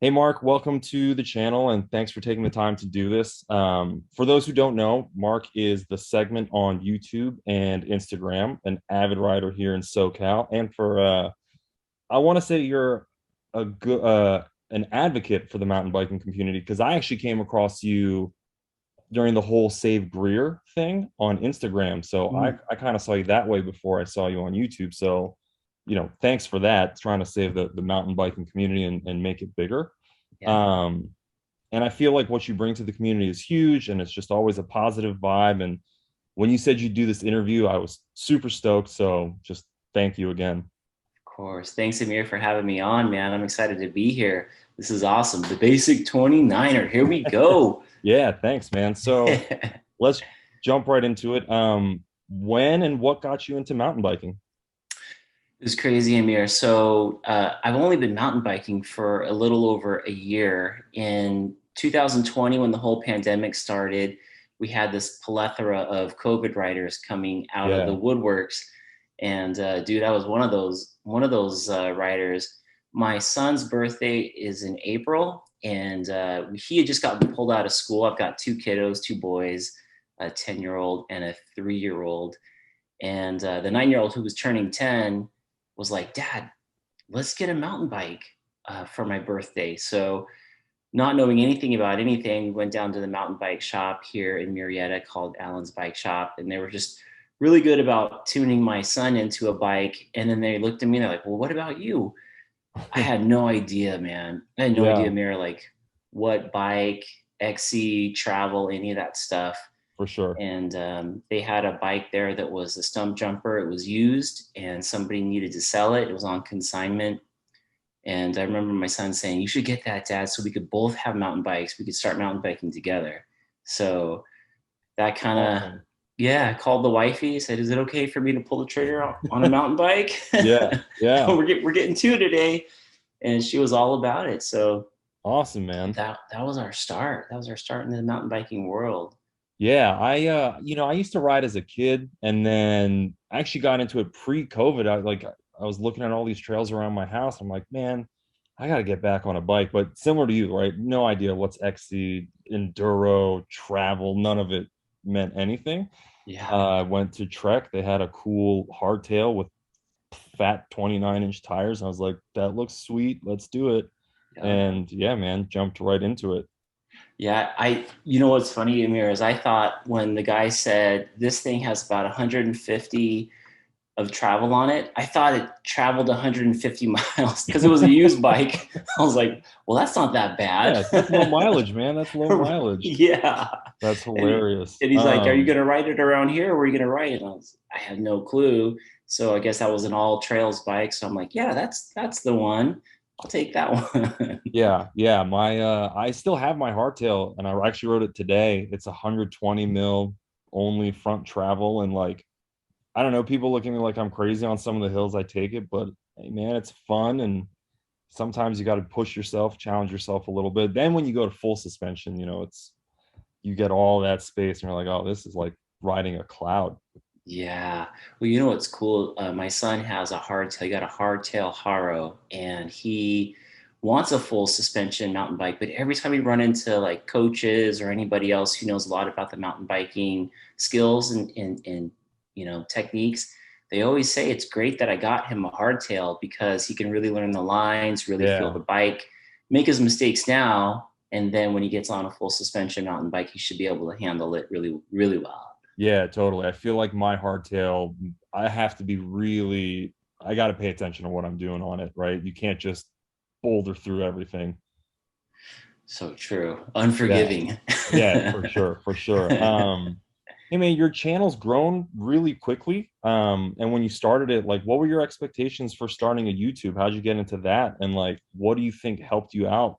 Hey, Mark, welcome to the channel and thanks for taking the time to do this. For those who don't know, Mark is the segment on YouTube and Instagram, an avid rider here in SoCal. And I want to say you're an advocate for the mountain biking community because I actually came across you during the whole Save Greer thing on Instagram. So I kind of saw you that way before I saw you on YouTube. So, thanks for that, trying to save the mountain biking community and make it bigger. Yeah, Um, and I feel like what you bring to the community is huge and it's just always a positive vibe. And when you said you'd do this interview, I was super stoked. So just thank you again. of course. Thanks, Amir, for having me on, man. I'm excited to be here. This is awesome. The Basic 29er. Here we go. Yeah, thanks, man. So let's jump right into it. When and what got you into mountain biking? It's crazy, Amir. I've only been mountain biking for a little over a year. In 2020, when the whole pandemic started, we had this plethora of COVID riders coming out of the Yeah, woodworks, and dude, I was one of those riders. My son's birthday is in April, and he had just gotten pulled out of school. I've got two kiddos, two boys, a 10-year-old and a 3-year-old, and the 9-year-old who was turning 10 was like, Dad, let's get a mountain bike for my birthday. So, not knowing anything about anything, we went down to the mountain bike shop here in Murrieta called Allen's Bike Shop. And they were just really good about tuning my son into a bike. And then they looked at me and they're like, well, what about you? I had no idea, man. I had no idea, yeah, Mira, like what bike, XC, travel, any of that stuff. for sure. And they had a bike there that was a stump jumper. It was used and somebody needed to sell it. It was on consignment. And I remember my son saying, you should get that, Dad, so we could both have mountain bikes. We could start mountain biking together. So that kind of, Awesome. yeah, I called the wifey, said, is it okay for me to pull the trigger on a mountain bike? Yeah, yeah. We're getting two today. And she was all about it. So Awesome, man. that was our start. That was our start in the mountain biking world. Yeah, I used to ride as a kid and then I actually got into it pre-COVID. I was looking at all these trails around my house. I'm like, man, I got to get back on a bike. But similar to you, right? No idea what's XC, enduro, travel, none of it meant anything. Yeah. I went to Trek. They had a cool hardtail with fat 29-inch tires. I was like, that looks sweet. Let's do it. Yeah. And yeah, man, jumped right into it. Yeah, you know what's funny, Amir, is I thought when the guy said this thing has about 150 of travel on it, I thought it traveled 150 miles because it was a used bike. I was like, well, that's not that bad. Yeah, that's low mileage, man. That's low mileage. Yeah. That's And, hilarious. and he's like, are you going to ride it around here or are you going to ride it? I had no clue. So I guess that was an all trails bike. So I'm like, yeah, that's the one. I'll take that one. Yeah. I still have my hardtail and I actually rode it today. It's 120 mil only front travel. And like, I don't know, people look at me like I'm crazy on some of the hills I take it, but hey man, it's fun. And sometimes you got to push yourself, challenge yourself a little bit. Then when you go to full suspension, you get all that space and you're like, oh, this is like riding a cloud. Yeah. Well, you know what's cool? My son has a hardtail. He got a hardtail Haro, and he wants a full suspension mountain bike. But every time we run into like coaches or anybody else who knows a lot about the mountain biking skills and techniques, they always say it's great that I got him a hardtail because he can really learn the lines, really feel the Yeah. bike, make his mistakes now, and then when he gets on a full suspension mountain bike, he should be able to handle it really, really well. Yeah, totally. I feel like my hardtail, I have to be really, I got to pay attention to what I'm doing on it, right? You can't just boulder through everything. So true. Yeah, Unforgiving. yeah, for sure, for sure. Hey man, your channel's grown really quickly. And when you started it, like, what were your expectations for starting a YouTube? How'd you get into that? And like, what do you think helped you out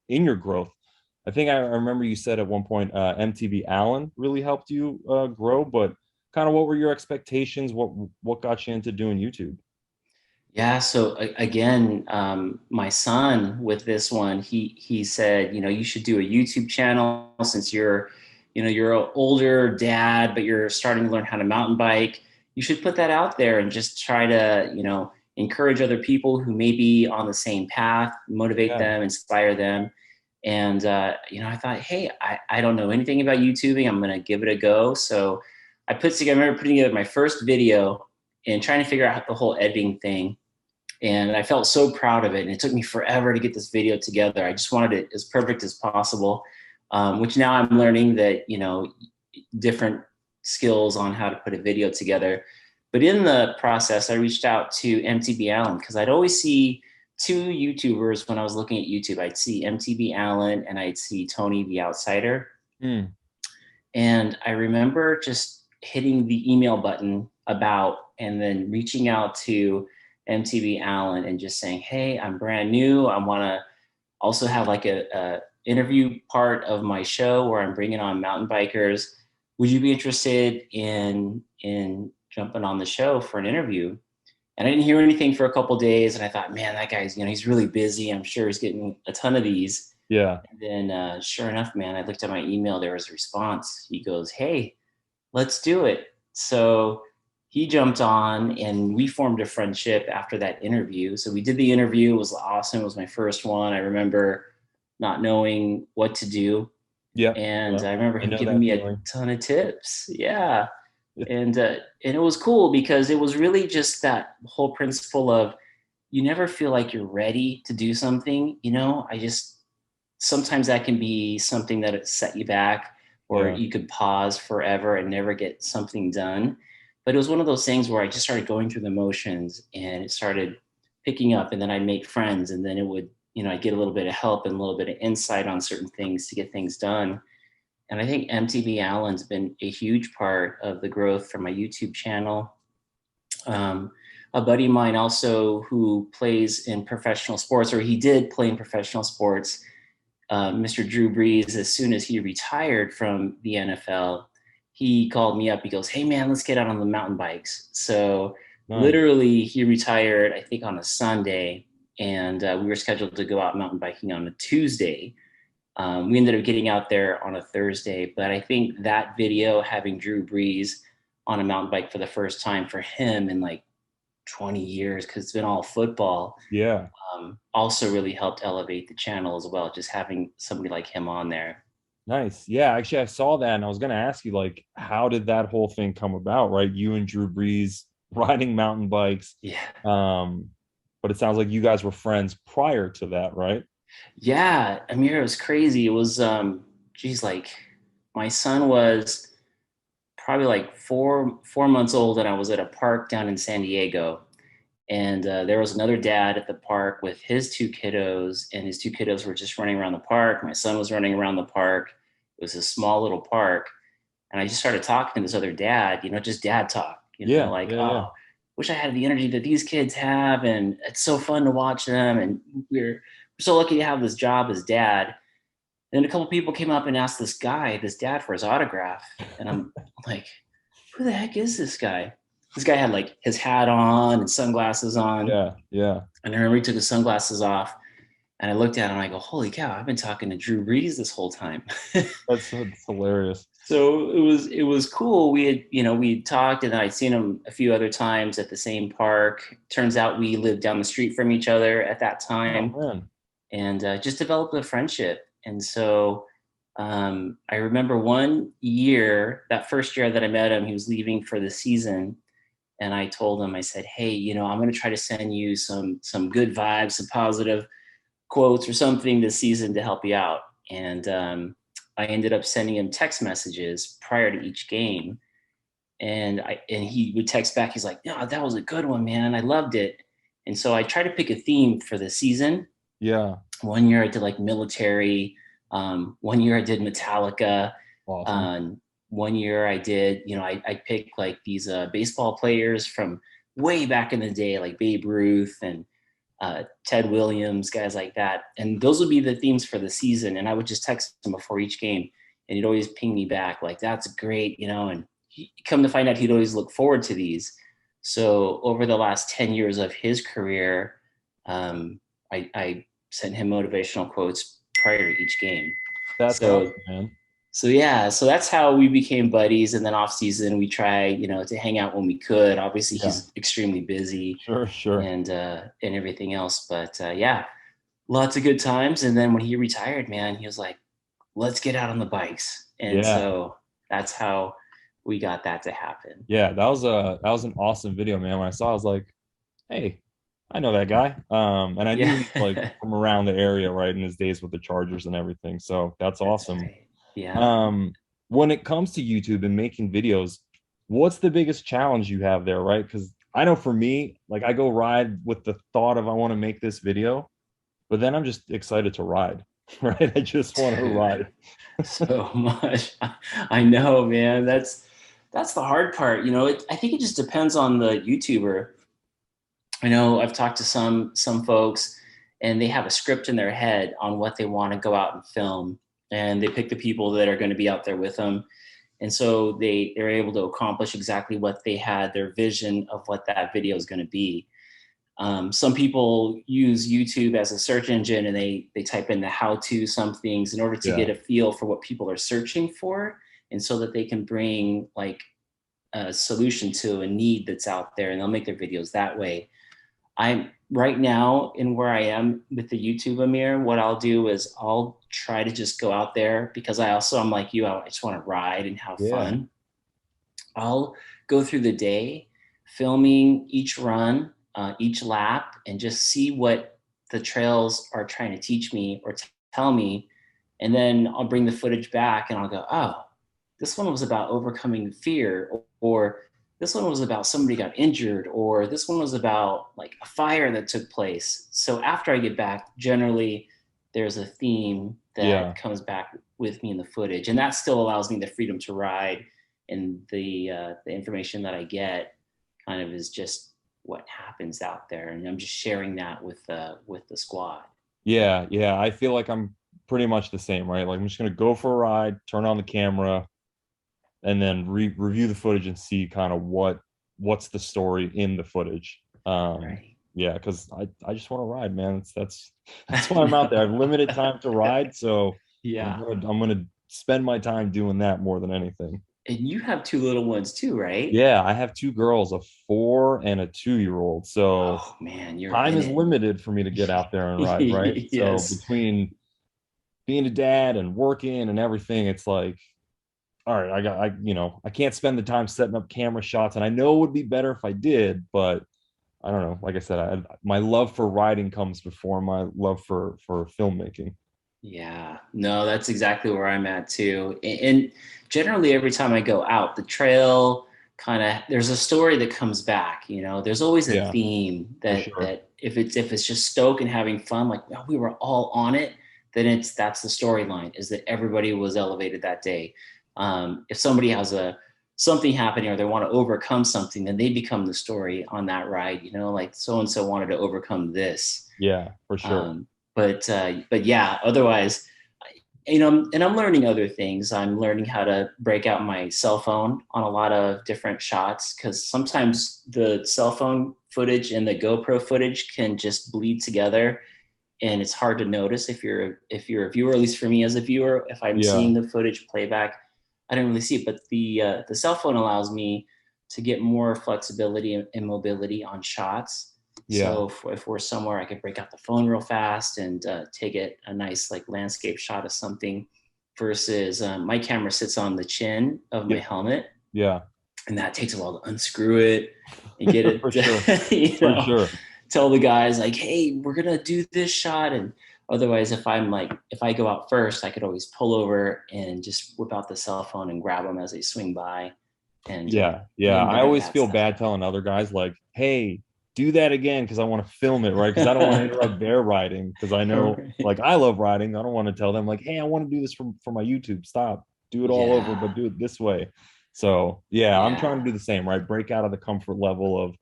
in your growth? I think I remember you said at one point MTV Allen really helped you grow, but kind of what were your expectations? What got you into doing YouTube? Yeah. So again, my son with this one, he said, you should do a YouTube channel since you're an older dad, but you're starting to learn how to mountain bike. You should put that out there and just try to, encourage other people who may be on the same path, motivate Yeah. them, inspire them. And, I thought, hey, I don't know anything about YouTubing. I'm going to give it a go. So I remember putting together my first video and trying to figure out the whole editing thing. And I felt so proud of it. And it took me forever to get this video together. I just wanted it as perfect as possible, which now I'm learning that, different skills on how to put a video together. But in the process, I reached out to MTB Allen because I'd always see two YouTubers when I was looking at YouTube. I'd see MTB Allen and I'd see Tony the Outsider. Mm. And I remember just hitting the email button about and then reaching out to MTB Allen and just saying, hey, I'm brand new. I want to also have like a interview part of my show where I'm bringing on mountain bikers. Would you be interested in jumping on the show for an interview? And I didn't hear anything for a couple of days, and I thought, man, that guy's he's really busy. I'm sure he's getting a ton of these. Yeah. And then, sure enough, man, I looked at my email. There was a response. He goes, "Hey, let's do it." So he jumped on, and we formed a friendship after that interview. So we did the interview. It was awesome. It was my first one. I remember not knowing what to do, Yeah. and Yeah. I remember I him know giving that me a feeling. ton of tips. Yeah, and it was cool because it was really just that whole principle of you never feel like you're ready to do something. I just sometimes that can be something that it set you back, or Yeah. you could pause forever and never get something done. But it was one of those things where I just started going through the motions and it started picking up, and then I'd make friends, and then it would, I'd get a little bit of help and a little bit of insight on certain things to get things done. And I think MTV Allen's been a huge part of the growth for my YouTube channel. Um, a buddy of mine also who plays in professional sports, or he did play in professional sports, Mr. Drew Brees, as soon as he retired from the NFL, he called me up. He goes, "Hey man, let's get out on the mountain bikes." So Nice. literally, he retired, I think, on a Sunday, and we were scheduled to go out mountain biking on a Tuesday. We ended up getting out there on a Thursday, but I think that video, having Drew Brees on a mountain bike for the first time for him in like 20 years, because it's been all football, Yeah. also really helped elevate the channel as well, just having somebody like him on there. Nice. Yeah, actually, I saw that and I was going to ask you, like, how did that whole thing come about, right? You and Drew Brees riding mountain bikes. Yeah. Um, but it sounds like you guys were friends prior to that, right? Yeah. Amir, it was crazy. It was, geez, like my son was probably like four months old, and I was at a park down in San Diego. And there was another dad at the park with his two kiddos, and his two kiddos were just running around the park. My son was running around the park. It was a small little park. And I just started talking to this other dad, just dad talk, Yeah. like, Yeah. Yeah. oh, wish I had the energy that these kids have. And it's so fun to watch them. And we're so lucky to have this job as dad. And a couple people came up and asked this dad for his autograph. And I'm like, who the heck is this guy? This guy had like his hat on and sunglasses on. Yeah. Yeah. And I remember he took his sunglasses off, and I looked at him and I go, holy cow, I've been talking to Drew Brees this whole time. That's hilarious. So it was cool. We talked, and then I'd seen him a few other times at the same park. Turns out we lived down the street from each other at that Oh time, man. and just developed a friendship. And so I remember one year, that first year that I met him, he was leaving for the season, and I told him, I said, hey, I'm going to try to send you some good vibes, some positive quotes or something this season to help you out. And I ended up sending him text messages prior to each game, and he would text back. He's like, "No, that was a good one, man. I loved it." And so I tried to pick a theme for the season. Yeah. One year I did like military. One year I did Metallica. Awesome. One year I did, I picked like these baseball players from way back in the day, like Babe Ruth and Ted Williams, guys like that. And those would be the themes for the season. And I would just text him before each game, and he'd always ping me back like, "That's great," And come to find out, he'd always look forward to these. So over the last 10 years of his career, I sent him motivational quotes prior to each game. That's So awesome, man. So yeah, so that's how we became buddies. And then off season, we try, to hang out when we could. Obviously, Yeah, he's extremely busy sure, sure. and everything else. But yeah, lots of good times. And then when he retired, man, he was like, "Let's get out on the bikes." And Yeah, so that's how we got that to happen. yeah. That was an awesome video, man. When I saw, it, I was like, hey, I know that guy. And I Yeah, knew he's like from around the area, right, in his days with the Chargers and everything. So that's that's awesome. right. Yeah. Um, when it comes to YouTube and making videos, what's the biggest challenge you have there, right? Because I know for me, like I go ride with the thought of I want to make this video, but then I'm just excited to ride, right? I just want to Dude, ride. so much. I know, man. That's the hard part. I think it just depends on the YouTuber. I know I've talked to some folks and they have a script in their head on what they want to go out and film, and they pick the people that are going to be out there with them. And so they're able to accomplish exactly what they had, their vision of what that video is going to be. Some people use YouTube as a search engine, and they type in the how to some things in order to Yeah. get a feel for what people are searching for, and so that they can bring like a solution to a need that's out there, and they'll make their videos that way. I'm right now in where I am with the YouTube, Amir. What I'll do is I'll try to just go out there because I'm like you. I just want to ride and have Yeah. fun. I'll go through the day filming each run, each lap, and just see what the trails are trying to teach me or tell me. And then I'll bring the footage back and I'll go, oh, this one was about overcoming fear, or this one was about somebody got injured, or this one was about like a fire that took place. So after I get back, generally there's a theme that Yeah. comes back with me in the footage, and that still allows me the freedom to ride, and the information that I get kind of is just what happens out there, and I'm just sharing that with the squad. Yeah. Yeah. I feel like I'm pretty much the same, right? Like I'm just gonna go for a ride, turn on the camera, and then review the footage and see kind of what's the story in the footage. Right. Yeah, because I just want to ride, man. That's why I'm out there. I have limited time to ride, so Yeah. I'm gonna spend my time doing that more than anything. And you have two little ones too, right? Yeah, I have two girls, a 4 and a 2 year old. So Oh man, you're time in is it. limited for me to get out there and ride, right? So Yes. between being a dad and working and everything, it's like, all right, I can't spend the time setting up camera shots, and I know it would be better if I did, but I don't know. Like I said, my love for riding comes before my love for filmmaking. Yeah, no, that's exactly where I'm at too. And generally, every time I go out, the trail kind of there's a story that comes back. There's always a Yeah, theme for that sure. if it's just stoke and having fun, like well, we were all on it, then that's the storyline is that everybody was elevated that day. If somebody has a something happening or they want to overcome something, then they become the story on that ride. Like so and so wanted to overcome this. Yeah, for sure. Um, but yeah, otherwise, and I'm learning other things. I'm learning how to break out my cell phone on a lot of different shots because sometimes the cell phone footage and the GoPro footage can just bleed together, and it's hard to notice if you're a viewer. At least for me as a viewer, if I'm Yeah, seeing the footage playback, I don't really see it. But the cell phone allows me to get more flexibility and mobility on shots. yeah, So if we're somewhere, I could break out the phone real fast and take it a nice like landscape shot of something. Versus my camera sits on the chin of my yeah, helmet, yeah, and that takes a while to unscrew it and get for it sure, you for know sure. tell the guys like, hey, we're gonna do this shot. And otherwise, if I go out first, I could always pull over and just whip out the cell phone and grab them as they swing by, Yeah, yeah. and I bring always that feel stuff bad out. telling other guys like, "Hey, do that again," because I want to film it, right? Because I don't want to interrupt their riding. Because I know, like, I love riding. I don't want to tell them like, "Hey, I want to do this for my YouTube. Stop. Do it all over, Yeah, but do it this way." So yeah, I'm trying yeah, to do the same, right? Break out of the comfort level of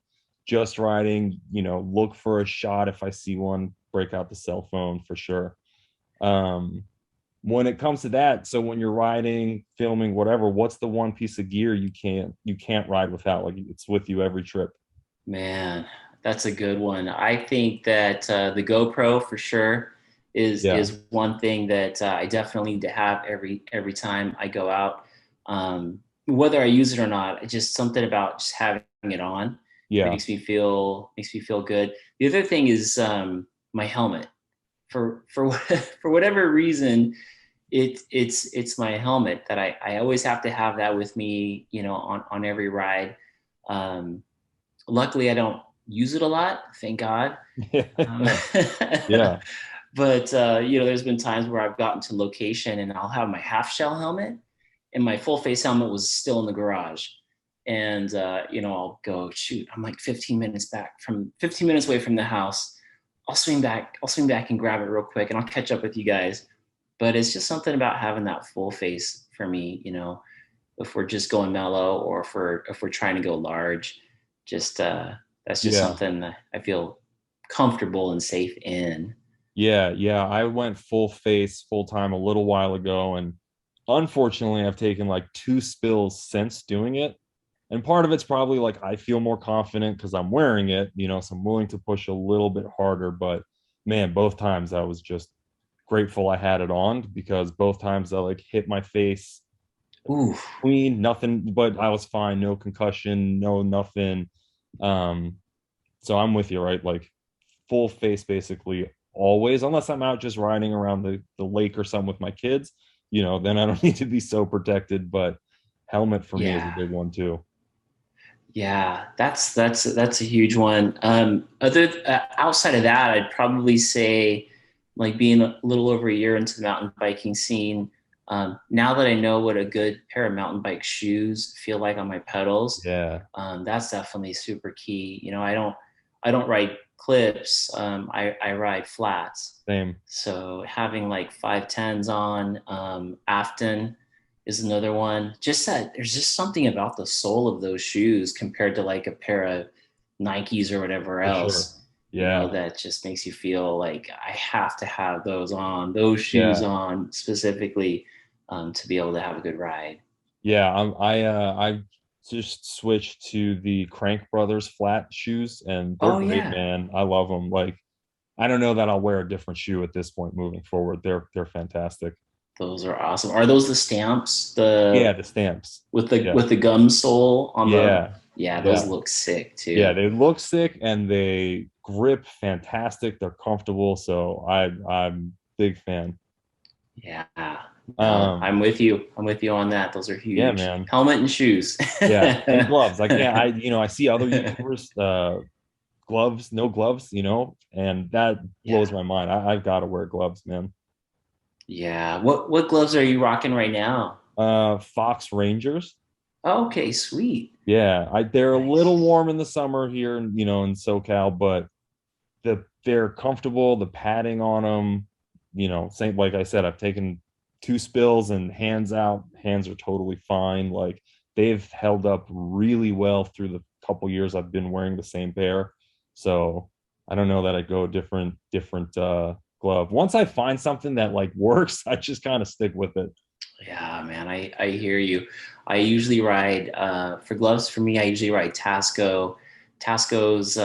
just riding. Look for a shot if I see one. Break out the cell phone for sure. Um, when it comes to that, so when you're riding, filming, whatever, what's the one piece of gear you can't ride without? Like it's with you every trip. man, that's a good one. I think that the GoPro for sure Yeah. is one thing that I definitely need to have every time I go out. Whether I use it or not, it's just something about just having it on Yeah. makes me feel good. The other thing is my helmet. For for whatever reason, it's my helmet that I always have to have that with me, you know, on every ride. Um, Luckily, I don't use it a lot, thank God. Um, Yeah. but you know, there's been times where I've gotten to location and I'll have my half shell helmet, and my full face helmet was still in the garage. And you know, I'll go shoot. I'm like 15 minutes away from the house. I'll swing back. I'll swing back and grab it real quick, and I'll catch up with you guys. But it's just something about having that full face for me. You know, if we're just going mellow or if we're trying to go large, just that's just Yeah. something that I feel comfortable and safe in. Yeah, yeah. I went full face full time a little while ago, and unfortunately, I've taken like two spills since doing it. And part of it's probably like I feel more confident because I'm wearing it, so I'm willing to push a little bit harder. But man, both times I was just grateful I had it on because both times I like hit my face Ooh, clean, nothing, but I was fine, no concussion, no nothing. Um, so I'm with you, right? Like full face basically always, unless I'm out just riding around the lake or something with my kids, then I don't need to be so protected. But helmet for me is a yeah, big one too. yeah. That's a huge one. Other outside of that, I'd probably say, like being a little over a year into the mountain biking scene. Now that I know what a good pair of mountain bike shoes feel like on my pedals, Yeah, that's definitely super key. You know, I don't ride clips. I ride flats. same. So having like 510s on, Afton is another one. Just that there's just something about the sole of those shoes compared to like a pair of Nikes or whatever For sure. else, you know, Yeah, that just makes you feel like I have to have those on, those shoes yeah, on specifically, to be able to have a good ride. yeah. I just switched to the Crank Brothers flat shoes, and they're Oh great, yeah, man. I love them. Like I don't know that I'll wear a different shoe at this point moving forward. They're fantastic. those are awesome. Are those the stamps? Yeah, the stamps. Yeah, With the gum sole on the, yeah, yeah, those yeah, look sick yeah. too. They look sick and they grip fantastic. They're comfortable, so I'm big fan. Yeah. No, Um, I'm with you on that. Those are yeah, huge. man. Helmet and shoes. Yeah, and gloves. I can't. I see other YouTubers gloves, no gloves, and that blows Yeah. my mind. I've got to wear gloves, man. Yeah. What gloves are you rocking right now? Fox Rangers. Okay, sweet. Yeah, they're a little Nice. warm in the summer here, in SoCal, but they're comfortable. The padding on them, same like I said, I've taken two spills and hands out. Hands are totally fine. Like they've held up really well through the couple years I've been wearing the same pair. So I don't know that I go different glove. Once I find something that like works, I just kind of stick with it. Yeah, man, I hear you. I usually ride for gloves for me, I usually ride Tasco. Tasco's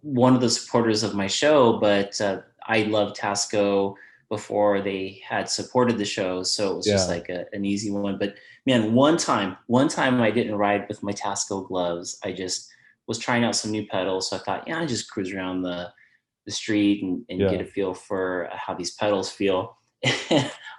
one of the supporters of my show, but I love Tasco before they had supported the show, so it was just Yeah. like an easy one. But man, one time I didn't ride with my Tasco gloves. I just was trying out some new pedals, so I thought, yeah, I just cruise around the street and get Yeah. a feel for how these pedals feel.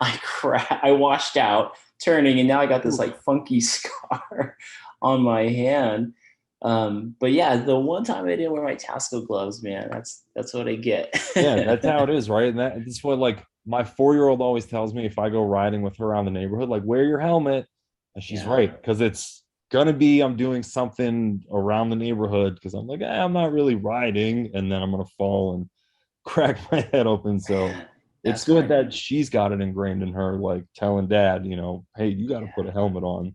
I washed out turning, and now I got this Oof. like funky scar on my hand. But yeah, the one time I didn't wear my Tasco gloves, man, that's what I get. Yeah, that's how it is, right? And that's what like my 4-year-old always tells me if I go riding with her around the neighborhood, like wear your helmet. And she's Yeah, right, because it's gonna be I'm doing something around the neighborhood because I'm like, I'm not really riding, and then I'm gonna fall and crack my head open. So man, it's that's good when, that she's got it ingrained in her, like telling dad, hey, you got to yeah, put a helmet on.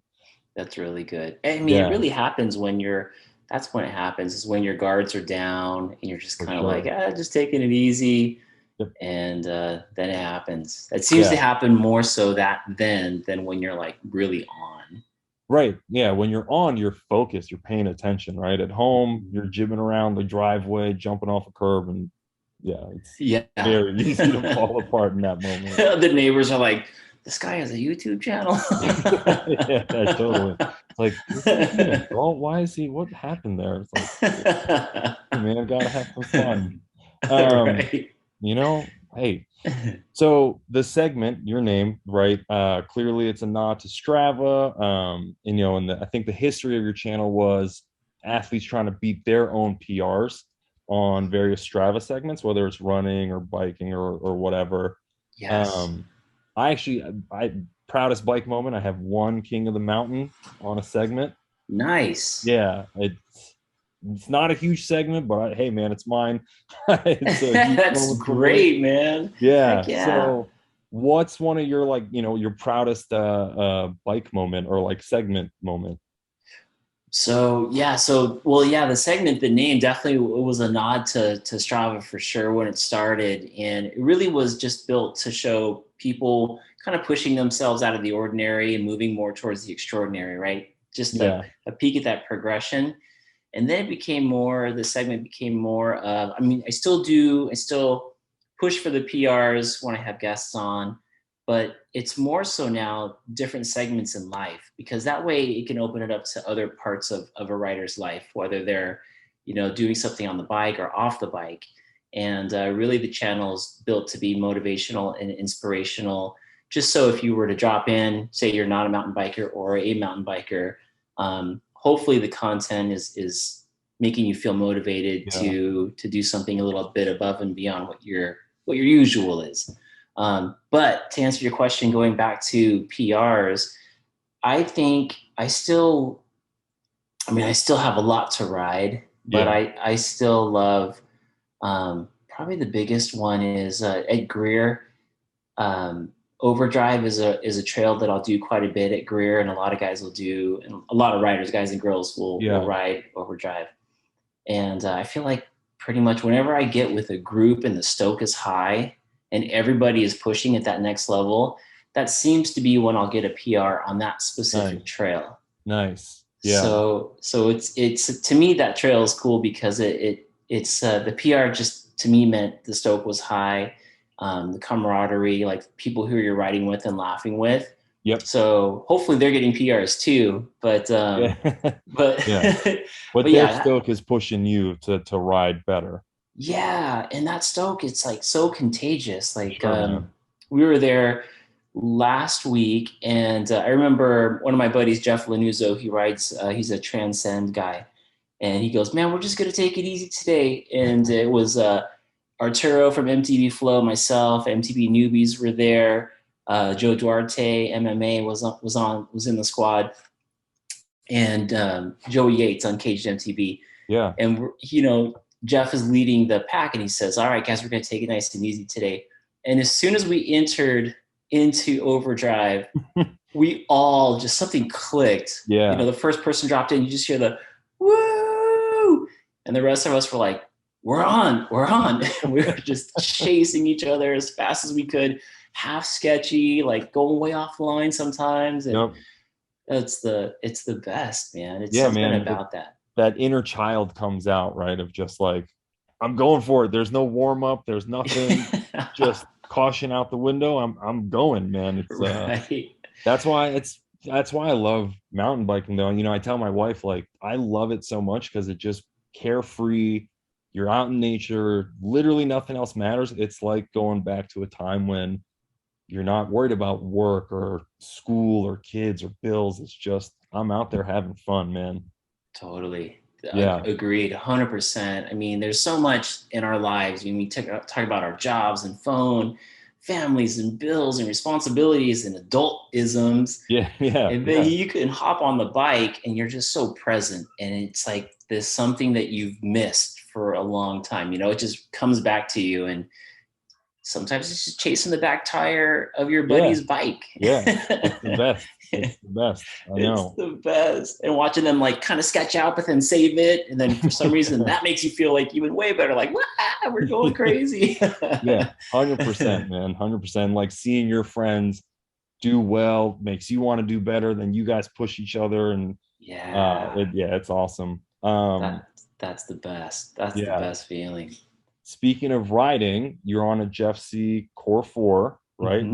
that's really good. I mean, it Yeah, really happens when you're. That's when it happens. Is when your guards are down and you're just for kind of like, sure. just taking it easy, Yep. and then it happens. It seems to Yeah. happen more so that then than when you're like really on. Right. Yeah. When you're on, you're focused, you're paying attention, right? At home, you're jibbing around the driveway, jumping off a curb, and yeah, it's Yeah. very easy to fall apart in that moment. The neighbors are like, this guy has a YouTube channel. Yeah, totally. It's like, isn't he an adult? Why is he? What happened there? It's like, hey man, gotta have some fun. Um, Right. hey, so the segment, your name, right? Clearly it's a nod to Strava. And I think the history of your channel was athletes trying to beat their own PRs on various Strava segments, whether it's running or biking or whatever. Yes. Um, I proudest bike moment. I have one King of the Mountain on a segment. Nice. Yeah, it's not a huge segment, but hey, man, it's mine. It's a huge That's moment for me. great, man. Heck Yeah. yeah. So, what's one of your your proudest bike moment or like segment moment? So yeah, so well, yeah, the segment, the name definitely was a nod to Strava for sure when it started, and it really was just built to show people kind of pushing themselves out of the ordinary and moving more towards the extraordinary, right? Just Yeah. a peek at that progression, and then it became more. The segment became more of. I mean, I still push for the PRs when I have guests on, but it's more so now different segments in life because that way it can open it up to other parts of a writer's life, whether they're doing something on the bike or off the bike. And really the channel's built to be motivational and inspirational, just so if you were to drop in, say you're not a mountain biker or a mountain biker, hopefully the content is making you feel motivated Yeah. to do something a little bit above and beyond what your usual is. But to answer your question, going back to PRs, I think I still have a lot to ride, but Yeah. I still love, probably the biggest one is at Greer. Overdrive is a trail that I'll do quite a bit at Greer, and a lot of guys will do, and a lot of riders, guys and girls, will Yeah. ride Overdrive. And I feel like pretty much whenever I get with a group and the stoke is high and everybody is pushing at that next level, that seems to be when I'll get a PR on that Nice. specific trail. Nice. Yeah. So it's to me that trail is cool because it's the PR just to me meant the stoke was high, the camaraderie, like people who you're riding with and laughing with. Yep. So hopefully they're getting PRs too, Yeah. but Yeah. But but their yeah, stoke is pushing you to ride better. yeah, and that stoke, it's like so contagious. Like Sure, man. we were there last week, and I remember one of my buddies, Jeff Lanuzzo. He rides. He's a Transcend guy, and he goes, "Man, we're just gonna take it easy today." And it was Arturo from MTV Flow, myself, MTV Newbies were there. Joe Duarte, MMA was in the squad, and Joey Yates on Caged MTV. Yeah. And Jeff is leading the pack, and he says, "All right, guys, we're going to take it nice and easy today." And as soon as we entered into Overdrive, we all just something clicked. Yeah. The first person dropped in, you just hear the woo, and the rest of us were like, we're on." And we were just chasing each other as fast as we could, half sketchy, like going way offline sometimes, and Yep. it's the best, man. It's Yeah, something man. about that. That inner child comes out, right? Of just like, I'm going for it. There's no warm up. There's nothing. Just caution out the window. I'm going, man. It's Right. that's why I love mountain biking though. I tell my wife like I love it so much because it just carefree. You're out in nature. Literally nothing else matters. It's like going back to a time when you're not worried about work or school or kids or bills. It's just I'm out there having fun, man. Totally. Yeah. Agreed. 100%. I mean, there's so much in our lives. When we talk about our jobs and phone, families and bills and responsibilities and adult isms. Yeah. Yeah. And then Yeah. you can hop on the bike and you're just so present. And it's like there's something that you've missed for a long time. It just comes back to you. And sometimes it's just chasing the back tire of your Yeah. buddy's bike. Yeah. It's the best. It's the best. I It's know. the best. And watching them like kind of sketch out, but then save it. And then for some reason that makes you feel like even way better. Like, wow, we're going crazy. Yeah. 100%, man. 100%. Like seeing your friends do well makes you want to do better. Then you guys push each other and Yeah. yeah, it's awesome. That that's the best. That's the Yeah. best feeling. Speaking of riding, you're on a Jeff C Core 4, right?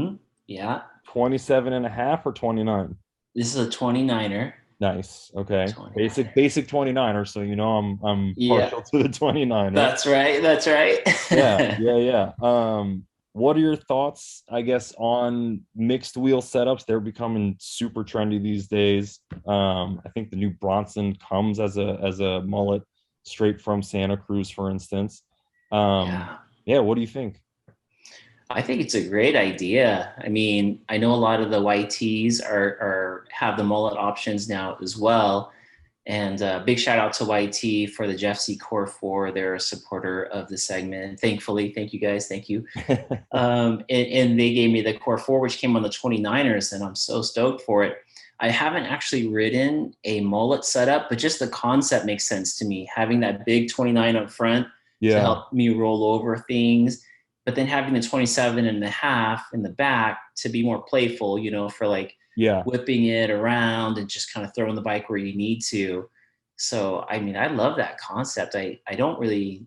Yeah. 27 and a half or 29? This is a 29er. Nice. Okay. Basic 29er. basic 29er, so you know I'm Yeah. partial to the 29er. That's right. That's right. Yeah, yeah, yeah. What are your thoughts, I guess, on mixed wheel setups? They're becoming super trendy these days. I think the new Bronson comes as a mullet straight from Santa Cruz, for instance. Um, Yeah. yeah, what do you think? I think it's a great idea. I mean, I know a lot of the YTs are have the mullet options now as well. And big shout out to YT for the Jeff C Core 4. They're a supporter of the segment. Thankfully, thank you guys. Thank you. And they gave me the Core 4, which came on the 29ers, and I'm so stoked for it. I haven't actually ridden a mullet setup, but just the concept makes sense to me. Having that big 29 up front to Yeah, help me roll over things, but then having the 27 and a half in the back to be more playful, for like yeah, whipping it around and just kind of throwing the bike where you need to. So, I mean, I love that concept. I can't really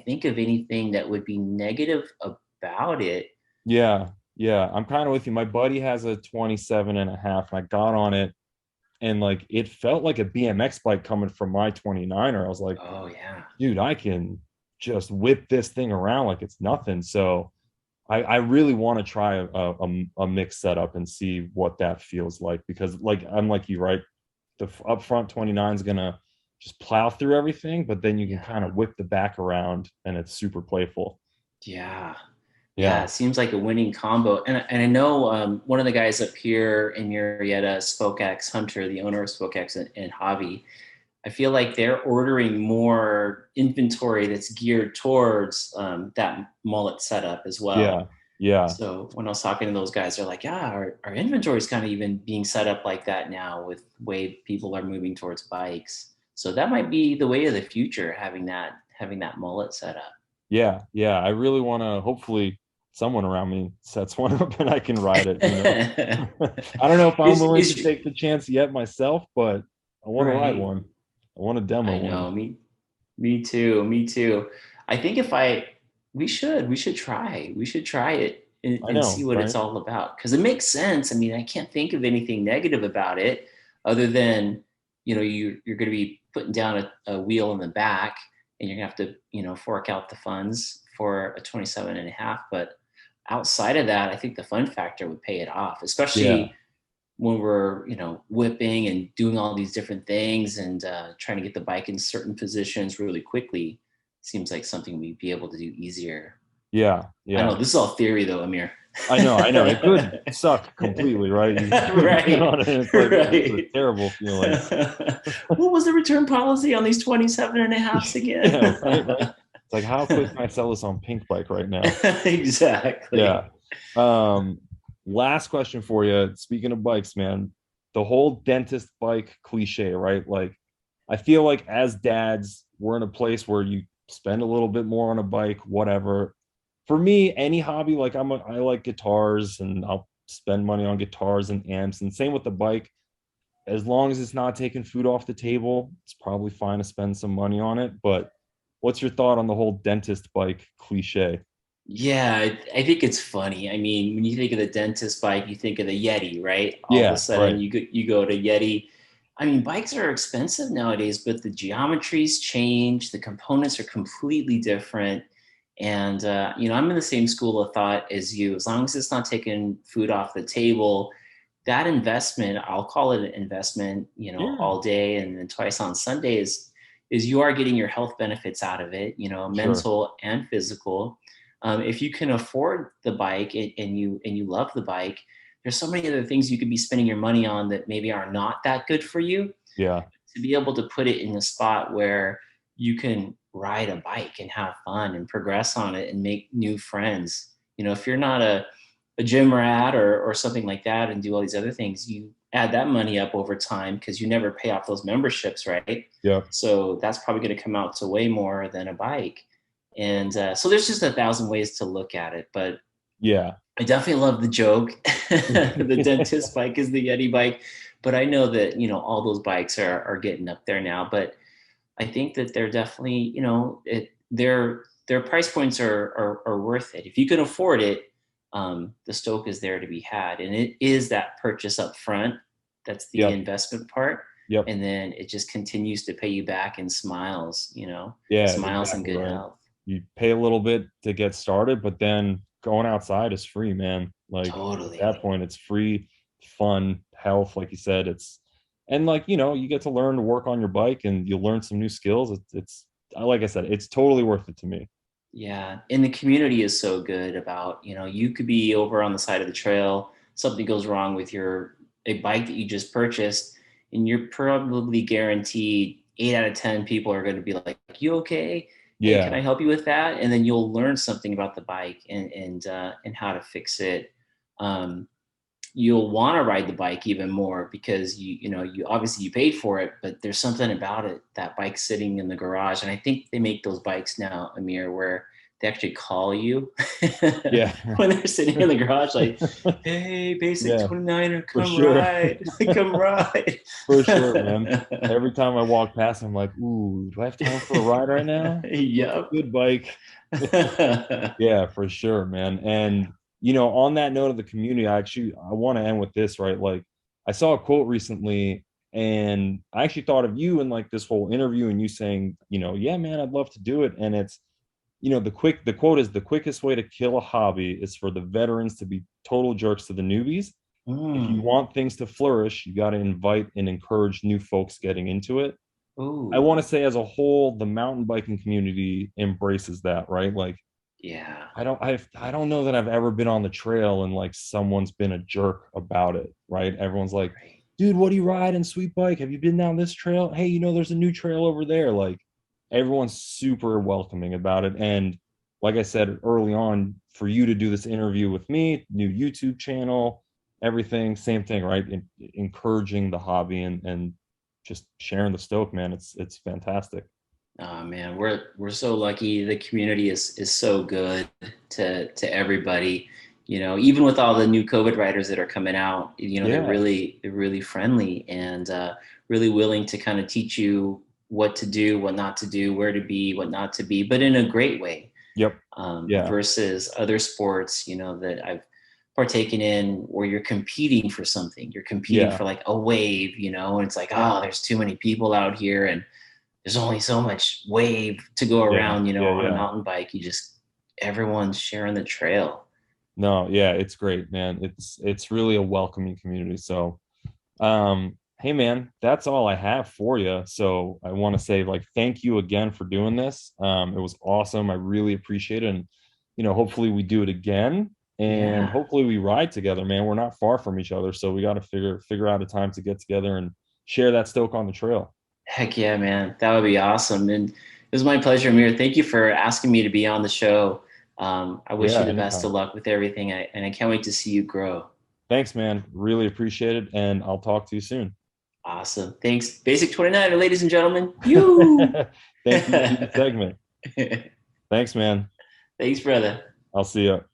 think of anything that would be negative about it. yeah, yeah. I'm kind of with you. My buddy has a 27 and a half, and I got on it, and like it felt like a BMX bike coming from my 29er. I was like, Oh yeah. dude, I can just whip this thing around like it's nothing. So I really want to try a mix setup and see what that feels like, because like I'm like you, right? The up front 29 is gonna just plow through everything, but then you can kind Yeah. of whip the back around and it's super playful. Yeah. Yeah. Yeah. It seems like a winning combo. And I know one of the guys up here in Murrieta, SpokeX Hunter, the owner of SpokeX and Hobby, I feel like they're ordering more inventory that's geared towards that mullet setup as well. Yeah. Yeah. So when I was talking to those guys, they're like, yeah, our inventory is kind of even being set up like that now with the way people are moving towards bikes. So that might be the way of the future, having that mullet set up. Yeah. Yeah. I really want to, hopefully someone around me sets one up and I can ride it, you know. I don't know if I'm willing to is take the chance yet myself, but I want to ride right. one. I want to demo I one. know. Me too. Me too. I think if I we should try it I and see know, what it's right? all about because it makes sense. I mean, I can't think of anything negative about it other than you're going to be putting down a wheel in the back and you're going to have to fork out the funds for a 27 and a half. But outside of that, I think the fun factor would pay it off, Yeah. especially when we're whipping and doing all these different things and trying to get the bike in certain positions really quickly. Seems like something we'd be able to do easier. Yeah. I Yeah. know this is all theory though, Amir. I know, I know. It could suck completely, right? You get Right. on it and it's like, oh, this is a Right. terrible feeling. What was the return policy on these 27 and a halves again? Yeah, right, right. It's like, how quick can I sell this on Pink Bike right now? Yeah. Exactly. Um, last question for you. Speaking of bikes, man, the whole dentist bike cliche, right? Like, I feel like as dads, we're in a place where you spend a little bit more on a bike, whatever. For me, any hobby, like I like guitars and I'll spend money on guitars and amps. And same with the bike. As long as it's not taking food off the table, it's probably fine to spend some money on it. But what's your thought on the whole dentist bike cliche? Yeah, I think it's funny. I mean, when you think of the dentist bike, you think of the Yeti, right? All of a Yeah, sudden, right. you go to Yeti. I mean, bikes are expensive nowadays, but the geometries change. The components are completely different. And I'm in the same school of thought as you. As long as it's not taking food off the table, that investment, I'll call it an investment, Yeah, all day and then twice on Sundays, is you are getting your health benefits out of it, sure. mental and physical. If you can afford the bike and you love the bike, there's so many other things you could be spending your money on that maybe are not that good for you. Yeah, To be able to put it in a spot where you can ride a bike and have fun and progress on it and make new friends. If you're not a gym rat or something like that and do all these other things, you add that money up over time because you never pay off those memberships, right? yeah, So that's probably going to come out to way more than a bike. And so there's just 1,000 ways to look at it, but yeah. I definitely love the joke. The dentist bike is the Yeti bike, but I know that all those bikes are getting up there now. But I think that they're definitely they're their price points are worth it. If you can afford it, the Stoke is there to be had, and it is that purchase up front. That's the Yep. investment part, Yep. and then it just continues to pay you back in smiles. Yeah, Smiles and exactly good right. health. You pay a little bit to get started, but then going outside is free, man. Like at Totally. that point, it's free, fun, health, like you said. It's and like you get to learn to work on your bike, and you'll learn some new skills. It's like I said, it's totally worth it to me. Yeah, and the community is so good about, you could be over on the side of the trail, something goes wrong with your a bike that you just purchased, and you're probably guaranteed 8 out of 10 people are going to be like, "You okay? Hey, can I Yeah, help you with that?" And then you'll learn something about the bike and how to fix it. Um, you'll want to ride the bike even more because you obviously you paid for it, but there's something about it, that bike sitting in the garage. And I think they make those bikes now, Amir, where they actually call you yeah, when they're sitting in the garage, like, "Hey, basic yeah, 29er, for come sure. ride. Come ride." For sure, man. Every time I walk past, I'm like, ooh, do I have time for a ride right now? That's a Yep. good bike. Yeah, for sure, man. And on that note of the community, I want to end with this, right? Like I saw a quote recently and I actually thought of you in like this whole interview and you saying, yeah, man, I'd love to do it. And it's, the quote is the quickest way to kill a hobby is for the veterans to be total jerks to the newbies. If you Mm. want things to flourish, you got to invite and encourage new folks getting into it. I Ooh. want to say as a whole, the mountain biking community embraces that, right? Like Yeah. I don't know that I've ever been on the trail and like someone's been a jerk about it, right? Everyone's like, Right. dude, what are you riding, sweet bike? Have you been down this trail? Hey, there's a new trail over there. Like everyone's super welcoming about it. And like I said early on, for you to do this interview with me, new YouTube channel, everything, same thing, right? Encouraging the hobby and just sharing the stoke, man. It's fantastic. Oh man, we're so lucky. The community is so good to everybody. Even with all the new COVID riders that are coming out, Yeah. they're really friendly and really willing to kind of teach you what to do, what not to do, where to be, what not to be, but in a great way. Yep. Yeah. Versus other sports, that I've partaken in where you're competing for something. You're competing Yeah. for like a wave, and it's like, oh, there's too many people out here and there's only so much wave to go Yeah. around, Yeah. on a Yeah. mountain bike. Everyone's sharing the trail. No, yeah, it's great, man. It's really a welcoming community. So, hey man, that's all I have for you. So I want to say like thank you again for doing this. It was awesome. I really appreciate it. And hopefully we do it again and Yeah. hopefully we ride together, man. We're not far from each other, so we got to figure out a time to get together and share that stoke on the trail. Heck yeah, man. That would be awesome. And it was my pleasure, Amir. Thank you for asking me to be on the show. I wish Yeah, you the best of anytime. luck with everything. And I can't wait to see you grow. Thanks, man. Really appreciate it and I'll talk to you soon. Awesome. Thanks. Basic 29, ladies and gentlemen. You. Thank you for the segment. Thanks, man. Thanks, brother. I'll see you.